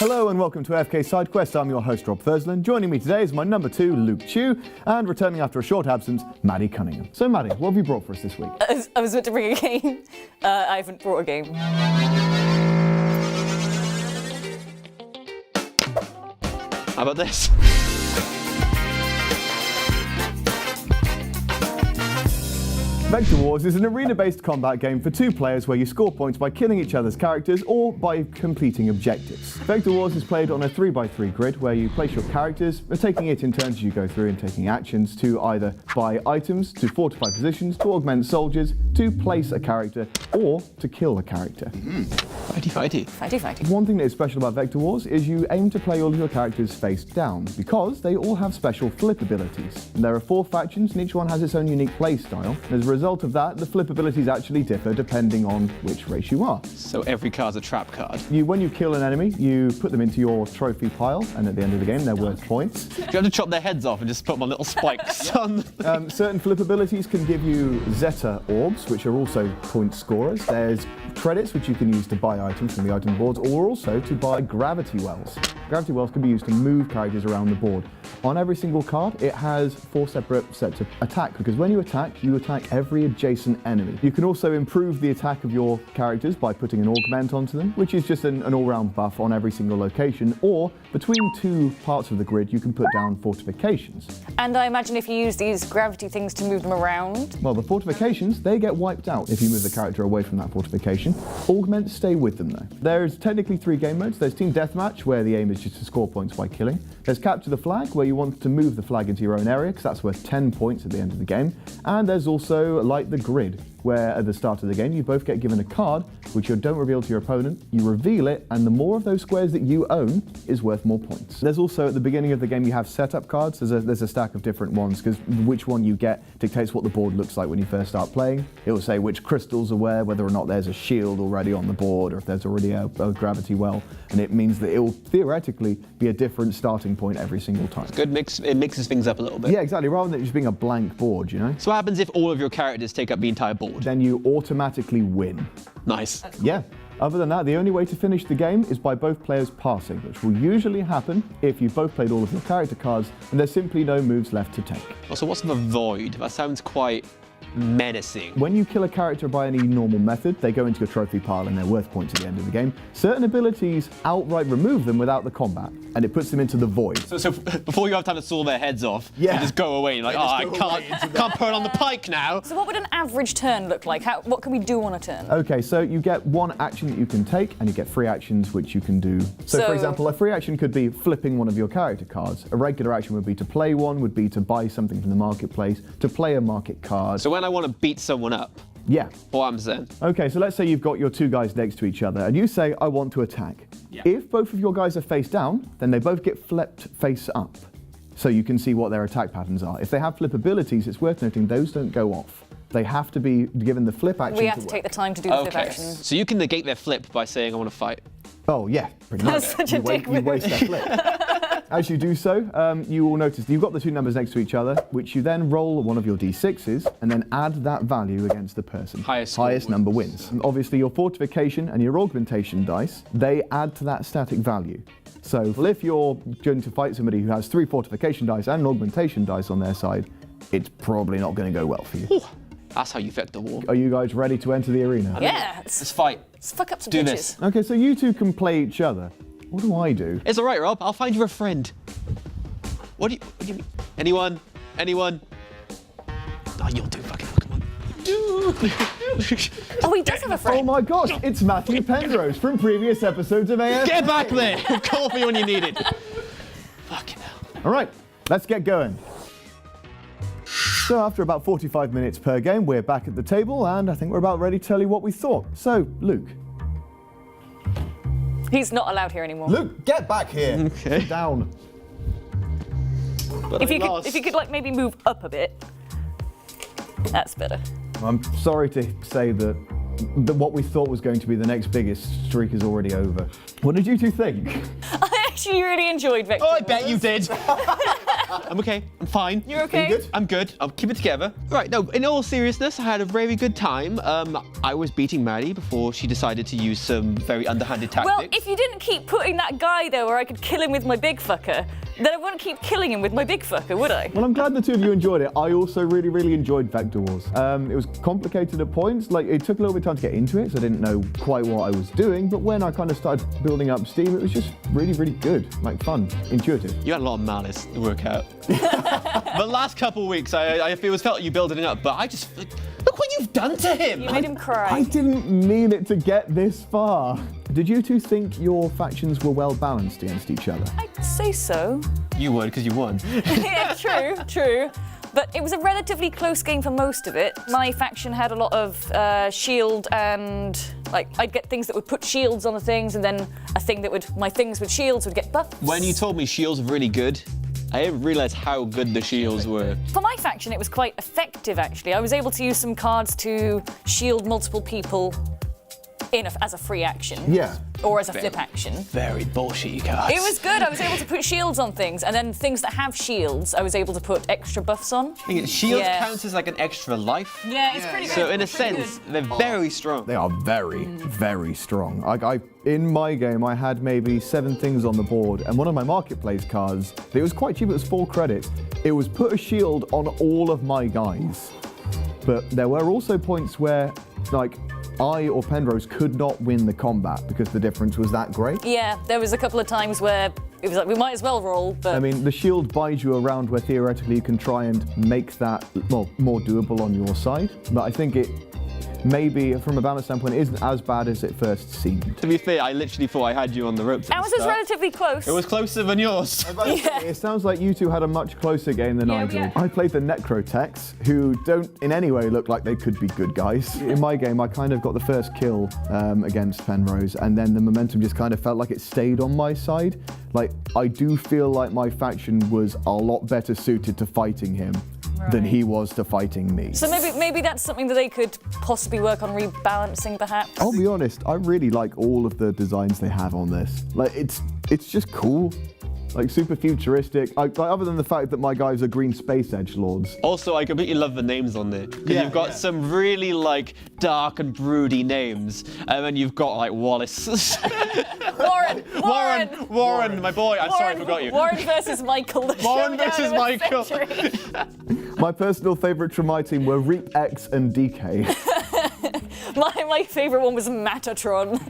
Hello and welcome to AFK Sidequest. I'm your host, Rob Thursland. Joining me today is my number 2, Luke Chu, and returning after a short absence, Maddie Cunningham. So Maddie, what have you brought for us this week? I was about to bring a game. I haven't brought a game. How about this? Vector Wars is an arena-based combat game for 2 players where you score points by killing each other's characters or by completing objectives. Vector Wars is played on a 3x3 grid where you place your characters, taking it in turns as you go through and taking actions to either buy items, to fortify positions, to augment soldiers, to place a character, or to kill a character. Fighty. One thing that is special about Vector Wars is you aim to play all of your characters face down because they all have special flip abilities. There are 4 factions and each one has its own unique play style. As a result of that, the flip abilities actually differ depending on which race you are. So every card's a trap card. When you kill an enemy, you put them into your trophy pile, and at the end of the game, they're worth points. Do you have to chop their heads off and just put them on little spikes? Certain flip abilities can give you Zeta Orbs, which are also point scorers. There's credits, which you can use to buy items from the item boards, or also to buy gravity wells. Gravity wells can be used to move characters around the board. On every single card, it has 4 separate sets of attack, because when you attack every adjacent enemy. You can also improve the attack of your characters by putting an augment onto them, which is just an all-round buff on every single location, or between 2 parts of the grid, you can put down fortifications. And I imagine if you use these gravity things to move them around. Well, the fortifications, they get wiped out if you move the character away from that fortification. Augments stay with them though. There's technically 3 game modes. There's Team Deathmatch, where the aim is just to score points by killing. There's Capture the Flag, where you want to move the flag into your own area, because that's worth 10 points at the end of the game. And there's also Light the Grid, where at the start of the game you both get given a card which you don't reveal to your opponent, you reveal it, and the more of those squares that you own is worth more points. There's also, at the beginning of the game, you have setup cards. There's a stack of different ones, because which one you get dictates what the board looks like when you first start playing. It will say which crystals are where, whether or not there's a shield already on the board, or if there's already a gravity well, and it means that it will theoretically be a different starting point every single time. Good mix. It mixes things up a little bit. Yeah, exactly, rather than it just being a blank board, you know? So what happens if all of your characters take up the entire board? Then you automatically win. Nice. Yeah. Other than that, the only way to finish the game is by both players passing, which will usually happen if you've both played all of your character cards and there's simply no moves left to take. Also, what's the void? That sounds quite menacing. When you kill a character by any normal method, they go into your trophy pile and they're worth points at the end of the game. Certain abilities outright remove them without the combat, and it puts them into the void. So before you have time to saw their heads off, yeah, you just go away and you're like, I can't put it on the pike now. So what would an average turn look like? What can we do on a turn? Okay, so you get 1 action that you can take, and you get 3 actions which you can do. So for example, a free action could be flipping one of your character cards. A regular action would be to play one, would be to buy something from the marketplace, to play a market card. So when I want to beat someone up, yeah, what happens then? Okay, so let's say you've got your 2 guys next to each other, and you say, I want to attack. Yeah. If both of your guys are face down, then they both get flipped face up, so you can see what their attack patterns are. If they have flip abilities, it's worth noting those don't go off. They have to be given the flip action. We have to take the time to do the flip action. So you can negate their flip by saying, I want to fight. Oh, yeah, pretty much. That's such a dick move. You waste their flip. As you do so, you will notice you've got the 2 numbers next to each other, which you then roll one of your d6s and then add that value against the person. Highest number wins. And obviously, your fortification and your augmentation dice, they add to that static value. So if you're going to fight somebody who has 3 fortification dice and an augmentation dice on their side, it's probably not going to go well for you. Ooh, that's how you Vector War. Are you guys ready to enter the arena? Yeah. Let's fight. Let's fuck up some do bitches. this. Okay, so you 2 can play each other. What do I do? It's all right, Rob. I'll find you a friend. What do you mean? Anyone? Oh, you'll do. Fucking come on. Oh, he does have a friend. Oh my gosh, it's Matthew Penrose from previous episodes of AFK. Get back there! Call me when you need it. Fucking hell. All right, let's get going. So after about 45 minutes per game, we're back at the table, and I think we're about ready to tell you what we thought. So, Luke. He's not allowed here anymore. Luke, get back here. Okay. Sit down. But If you could like maybe move up a bit. That's better. I'm sorry to say that what we thought was going to be the next biggest streak is already over. What did you 2 think? I actually really enjoyed Vector Oh, I Wars. bet you did. I'm okay. I'm fine. You're okay? You good? I'm good. I'll keep it together. Right, no, in all seriousness, I had a very good time. I was beating Maddie before she decided to use some very underhanded tactics. Well, if you didn't keep putting that guy there where I could kill him with my big fucker, then I wouldn't keep killing him with my big fucker, would I? Well, I'm glad the two of you enjoyed it. I also really enjoyed Vector Wars. It was complicated at points. Like, it took a little bit of time to get into it, so I didn't know quite what I was doing. But when I kind of started building up steam, it was just really good. Like, fun, intuitive. You had a lot of malice to work out. The last couple of weeks, I felt like you building it up, but I just, look what you've done to him. You made him cry. I didn't mean it to get this far. Did you two think your factions were well balanced against each other? I'd say so. You would, because you won. Yeah, true. But it was a relatively close game for most of it. My faction had a lot of shield and, like, I'd get things that would put shields on the things, and then a thing that would, my things with shields would get buffs. When you told me shields were really good, I didn't realise how good the shields were. For my faction, it was quite effective, actually. I was able to use some cards to shield multiple people as a free action. Yeah. Or as a flip action. Very bullshit cards. It was good. I was able to put shields on things, and then things that have shields, I was able to put extra buffs on. Shields Yeah. counts as like an extra life. Yeah, it's pretty good. So in a It's pretty sense, good. they're very strong. They are very strong. In my game, I had maybe 7 things on the board, and one of my marketplace cards, it was quite cheap, it was 4 credits. It was put a shield on all of my guys. But there were also points where, like, I or Penrose could not win the combat because the difference was that great. Yeah, there was a couple of times where it was like, we might as well roll, but... I mean, the shield buys you around where theoretically you can try and make that, well, more doable on your side. But I think it, maybe from a balance standpoint, it isn't as bad as it first seemed. To be fair, I literally thought I had you on the ropes. Ours was relatively close. It was closer than yours. Yeah. It sounds like you two had a much closer game than I Yeah, did. yeah. I played the Necrotechs, who don't in any way look like they could be good guys. In my game, I kind of got the first kill against Penrose, and then the momentum just kind of felt like it stayed on my side. Like, I do feel like my faction was a lot better suited to fighting him than he was to fighting me. So maybe that's something that they could possibly work on rebalancing, perhaps. I'll be honest, I really like all of the designs they have on this. Like, it's just cool. Like, super futuristic. Other than the fact that my guys are green space edgelords. Also, I completely love the names on there. Because you've got some really, like, dark and broody names. And then you've got, like, Wallace. Warren, my boy. I'm sorry, I forgot you. Warren versus Michael. The Warren showdown versus of the Michael. century. My personal favourites from my team were Reap X and DK. My favourite one was Metatron.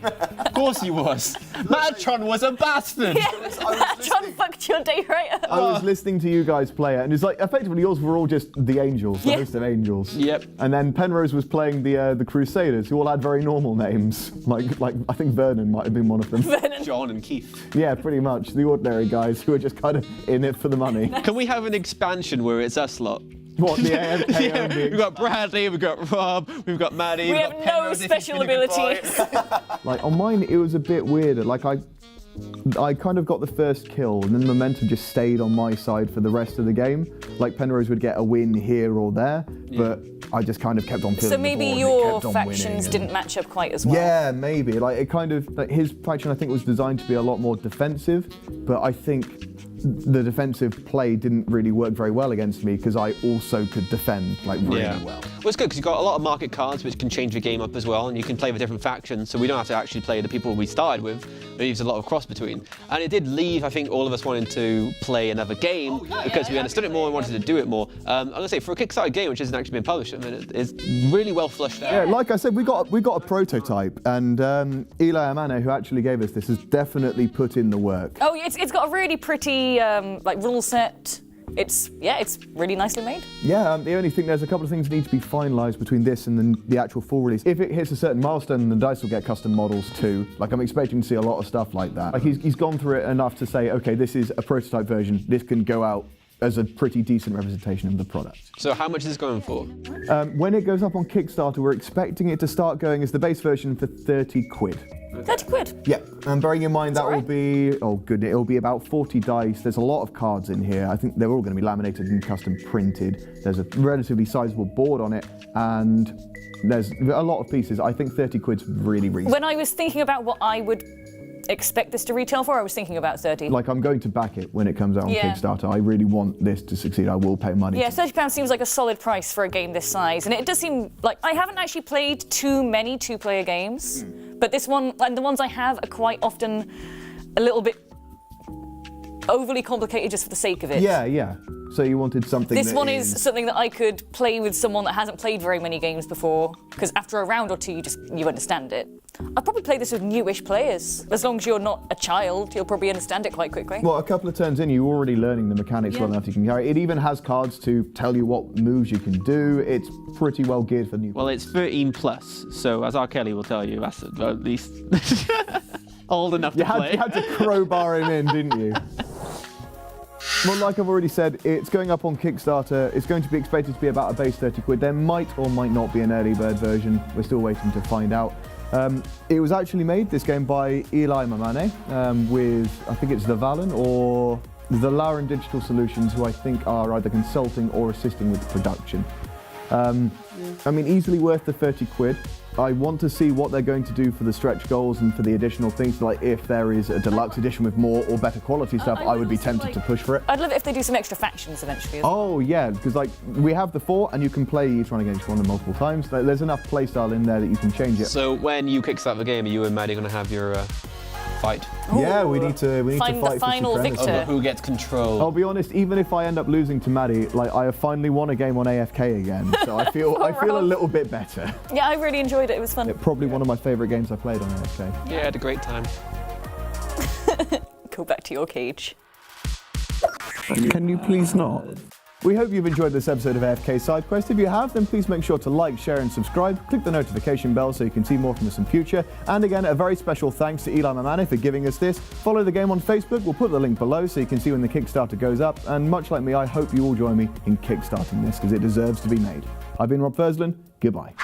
Of course he was. Metatron was a bastard. Yeah, Metatron fucked your day right up. I was listening to you guys play it, and it's like, effectively, yours were all just the Angels, the host of Angels. Yep. And then Penrose was playing the Crusaders, who all had very normal names. Like I think Vernon might have been one of them. John and Keith. Yeah, pretty much. The ordinary guys who are just kind of in it for the money. Can we have an expansion where it's us lot? What, the AFK Yeah, only? we've got Bradley, we've got Rob, we've got Maddie. We we've have got no Penrose if he's special feeling good boy. abilities. Like, on mine, it was a bit weirder. Like, I kind of got the first kill, and then the momentum just stayed on my side for the rest of the game. Like, Penrose would get a win here or there, but I just kind of kept on feeling So maybe your factions didn't match up quite as well. Yeah, maybe. Like, it kind of, like, his faction, I think, was designed to be a lot more defensive, but I think the defensive play didn't really work very well against me because I also could defend, like, really well. Well, it's good because you've got a lot of market cards which can change the game up as well, and you can play with different factions, so we don't have to actually play the people we started with. It leaves a lot of cross between. And it did leave, I think, all of us wanting to play another game because we understood it more and wanted to do it more. I'm going to say, for a Kickstarter game which hasn't actually been published, I mean, it's really well fleshed out. Yeah, like I said, we got a prototype, and Eli Amane, who actually gave us this, has definitely put in the work. Oh, it's got a really pretty like rule set. It's really nicely made. Yeah, the only thing, there's a couple of things that need to be finalised between this and the actual full release. If it hits a certain milestone, the dice will get custom models too. Like, I'm expecting to see a lot of stuff like that. Like, he's gone through it enough to say, okay, this is a prototype version. This can go out as a pretty decent representation of the product. So how much is this going for? When it goes up on Kickstarter, we're expecting it to start going as the base version for 30 quid. 30 quid. Yeah, and bearing in mind that will alright. be, it'll be about 40 dice. There's a lot of cards in here. I think they're all going to be laminated and custom printed. There's a relatively sizable board on it, and there's a lot of pieces. I think 30 quid's really reasonable. When I was thinking about what I would expect this to retail for. I was thinking about 30. Like, I'm going to back it when it comes out on Yeah. Kickstarter. I really want this to succeed. I will pay money. Yeah, £30 seems like a solid price for a game this size, and it does seem like I haven't actually played too many two-player games, but this one, and the ones I have, are quite often a little bit overly complicated just for the sake of it. Yeah, yeah. So you wanted something This that one is something that I could play with someone that hasn't played very many games before, because after a round or two, you understand it. I'd probably play this with newish players. As long as you're not a child, you'll probably understand it quite quickly. Well, a couple of turns in, you're already learning the mechanics well enough you can carry. It even has cards to tell you what moves you can do. It's pretty well geared for new. Well, it's 13 plus, so as R. Kelly will tell you, that's at least old enough to play. You had to crowbar him in, didn't you? Well, like I've already said, it's going up on Kickstarter. It's going to be expected to be about a base 30 quid. There might or might not be an early bird version. We're still waiting to find out. It was actually made, this game, by Eli Mamane, with, I think it's the Valen or the Lauren Digital Solutions, who I think are either consulting or assisting with production. I mean, easily worth the 30 quid. I want to see what they're going to do for the stretch goals and for the additional things, like if there is a deluxe edition with more or better quality stuff, I would be tempted to push for it. I'd love it if they do some extra factions eventually as well. Oh yeah, because like we have the 4 and you can play each one against one of them multiple times. There's enough playstyle in there that you can change it. So when you kickstart the game, are you and Maddie going to have your fight? Yeah, we need to fight the final for victor. Over who gets control? I'll be honest, even if I end up losing to Maddie, like I have finally won a game on AFK again, so I feel a little bit better. Yeah, I really enjoyed it. It was fun. Probably one of my favourite games I played on AFK. Yeah, I had a great time. Go back to your cage. Can you please not? We hope you've enjoyed this episode of AFK Sidequest. If you have, then please make sure to like, share and subscribe. Click the notification bell so you can see more from us in future. And again, a very special thanks to Eli Mamane for giving us this. Follow the game on Facebook. We'll put the link below so you can see when the Kickstarter goes up. And much like me, I hope you all join me in kickstarting this because it deserves to be made. I've been Rob Fursland. Goodbye.